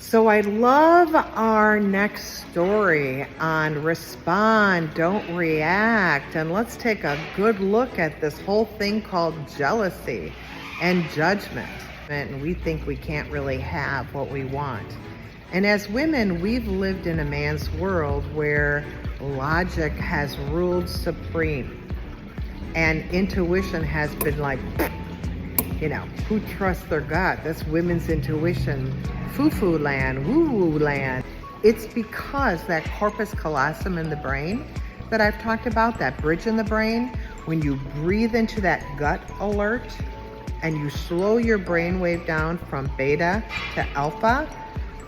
So I love our next story on respond, don't react. And let's take a good look at this whole thing called jealousy and judgment. And we think we can't really have what we want. And as women, we've lived in a man's world where logic has ruled supreme and intuition has been like, who trusts their gut? That's women's intuition. Foo-foo land, woo-woo land. It's because that corpus callosum in the brain that I've talked about, that bridge in the brain, when you breathe into that gut alert and you slow your brainwave down from beta to alpha,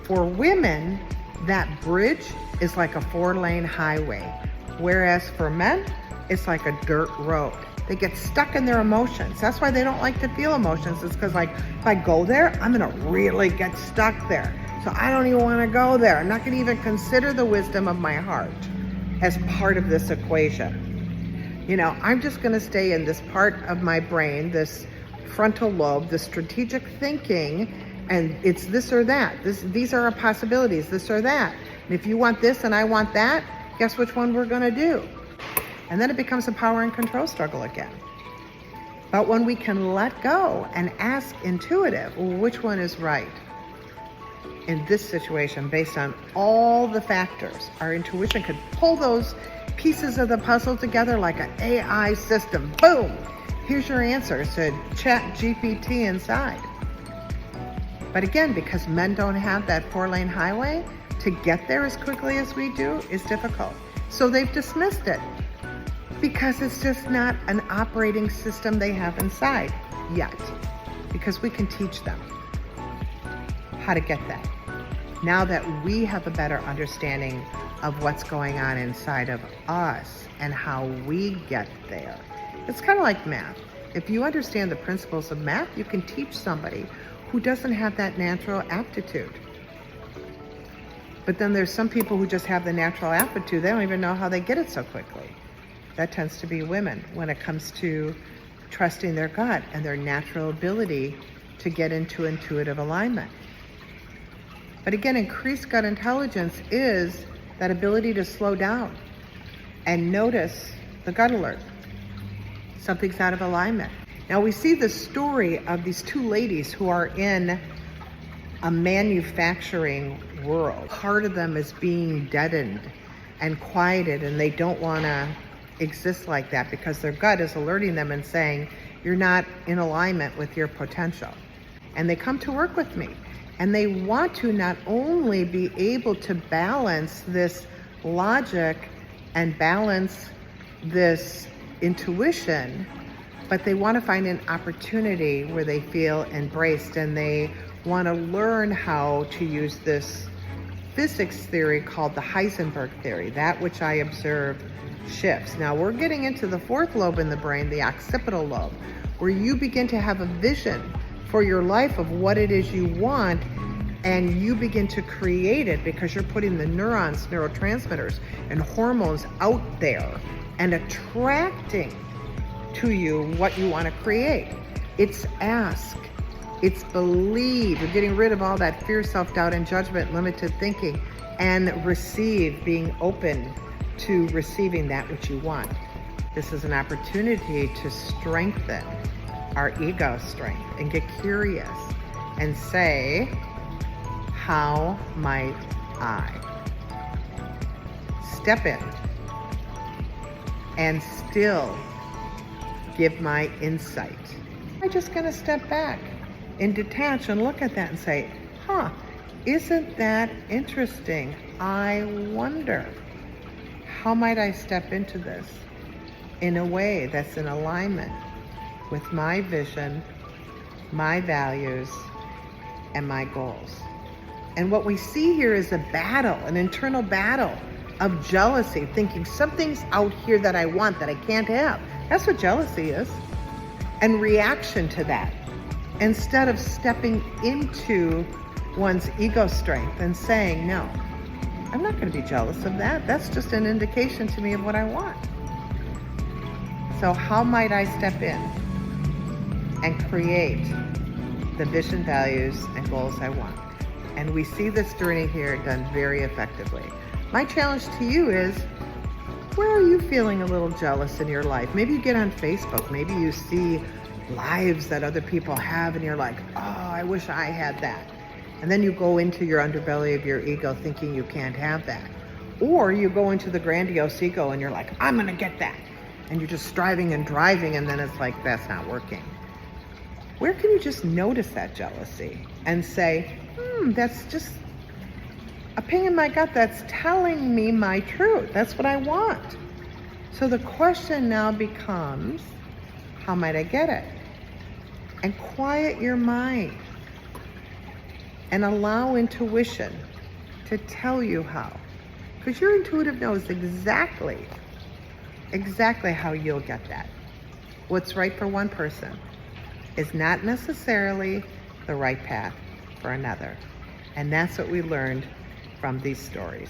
for women, that bridge is like a 4-lane highway. Whereas for men, it's like a dirt road. They get stuck in their emotions. That's why they don't like to feel emotions. It's because if I go there, I'm gonna really get stuck there. So I don't even wanna go there. I'm not gonna even consider the wisdom of my heart as part of this equation. I'm just gonna stay in this part of my brain, this frontal lobe, the strategic thinking, and it's this or that. These are our possibilities, this or that. And if you want this and I want that, guess which one we're gonna do? And then it becomes a power and control struggle again. But when we can let go and ask intuitive, which one is right in this situation based on all the factors, our intuition could pull those pieces of the puzzle together like an AI system. Boom! Here's your answer, said Chat GPT inside. But again, because men don't have that 4-lane highway, to get there as quickly as we do is difficult. So they've dismissed it, because it's just not an operating system they have inside yet. Because we can teach them how to get that. Now that we have a better understanding of what's going on inside of us and how we get there. It's kind of like math. If you understand the principles of math, you can teach somebody who doesn't have that natural aptitude. But then there's some people who just have the natural aptitude. They don't even know how they get it so quickly. That tends to be women when it comes to trusting their gut and their natural ability to get into intuitive alignment. But again, increased gut intelligence is that ability to slow down and notice the gut alert. Something's out of alignment. Now we see the story of these two ladies who are in a manufacturing world. Part of them is being deadened and quieted, and they don't want to exist like that because their gut is alerting them and saying, you're not in alignment with your potential. And they come to work with me, and they want to not only be able to balance this logic and balance this intuition, but they want to find an opportunity where they feel embraced, and they want to learn how to use this physics theory called the Heisenberg theory, that which I observe shifts. Now we're getting into the 4th lobe in the brain, the occipital lobe, where you begin to have a vision for your life of what it is you want, and you begin to create it because you're putting the neurons, neurotransmitters, and hormones out there and attracting to you what you want to create. It's ask, it's believe. You're getting rid of all that fear, self-doubt, and judgment, limited thinking, and receive, being open to receiving that which you want. This is an opportunity to strengthen our ego strength and get curious and say, how might I step in and still give my insight? I'm just gonna step back and detach and look at that and say, isn't that interesting? I wonder, how might I step into this in a way that's in alignment with my vision, my values, and my goals? And what we see here is a battle, an internal battle of jealousy, thinking something's out here that I want that I can't have. That's what jealousy is. And reaction to that, instead of stepping into one's ego strength and saying, no, I'm not going to be jealous of that. That's just an indication to me of what I want. So how might I step in and create the vision, values, and goals I want? And we see this journey here done very effectively. My challenge to you is, where are you feeling a little jealous in your life? Maybe you get on Facebook, maybe you see lives that other people have and you're like, oh, I wish I had that. And then you go into your underbelly of your ego thinking you can't have that. Or you go into the grandiose ego and you're like, I'm gonna get that. And you're just striving and driving, and then it's like, that's not working. Where can you just notice that jealousy and say, that's just a ping in my gut that's telling me my truth. That's what I want. So the question now becomes, how might I get it? And quiet your mind and allow intuition to tell you how. Because your intuitive knows exactly how you'll get that. What's right for one person is not necessarily the right path for another. And that's what we learned from these stories.